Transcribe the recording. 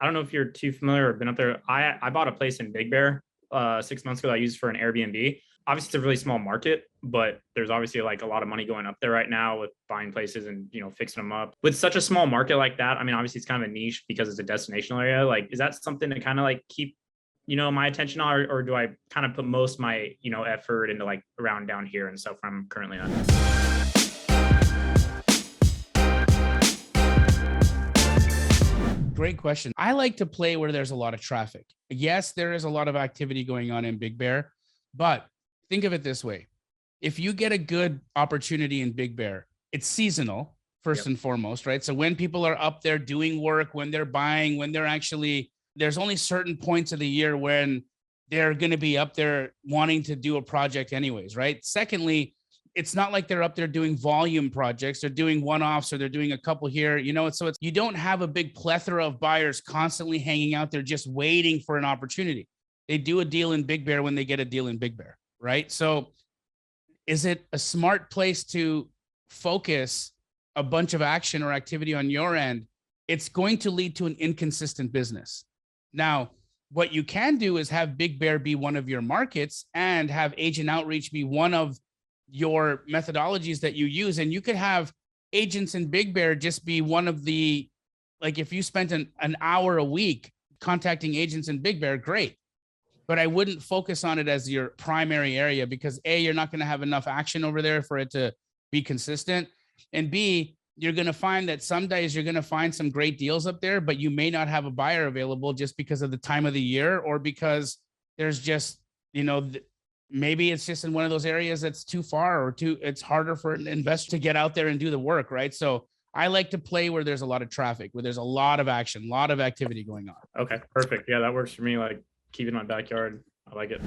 I don't know if you're too familiar or been up there. I bought a place in Big Bear 6 months ago. I used for an Airbnb. Obviously, it's a really small market, but there's obviously like a lot of money going up there right now with buying places and fixing them up. With such a small market like that, I mean, obviously it's kind of a niche because it's a destinational area. Like, is that something to kind of like keep my attention on, or do I kind of put most of my effort into like around down here and stuff where I'm currently on? Great question. I like to play where there's a lot of traffic. Yes, there is a lot of activity going on in Big Bear, but think of it this way. If you get a good opportunity in Big Bear, it's seasonal, first and foremost, right? So when people are up there doing work, when they're buying, when they're actually, there's only certain points of the year when they're going to be up there wanting to do a project anyways, right? Secondly, it's not like they're up there doing volume projects. They're doing one-offs or they're doing a couple here, so it's, you don't have a big plethora of buyers constantly hanging out there just waiting for an opportunity. They do a deal in Big Bear when they get a deal in Big Bear, right? So is it a smart place to focus a bunch of action or activity on your end? It's going to lead to an inconsistent business. Now, what you can do is have Big Bear be one of your markets and have agent outreach be one of your methodologies that you use. And you could have agents in Big Bear just be one of the, like if you spent an hour a week contacting agents in Big Bear, great. But I wouldn't focus on it as your primary area because A, you're not going to have enough action over there for it to be consistent. And B, you're going to find that some days you're going to find some great deals up there, but you may not have a buyer available just because of the time of the year or because there's just, maybe it's just in one of those areas that's too far or it's harder for an investor to get out there and do the work, right? So I like to play where there's a lot of traffic, where there's a lot of action, a lot of activity going on. Okay, perfect. Yeah, that works for me. Like keep it in my backyard. I like it.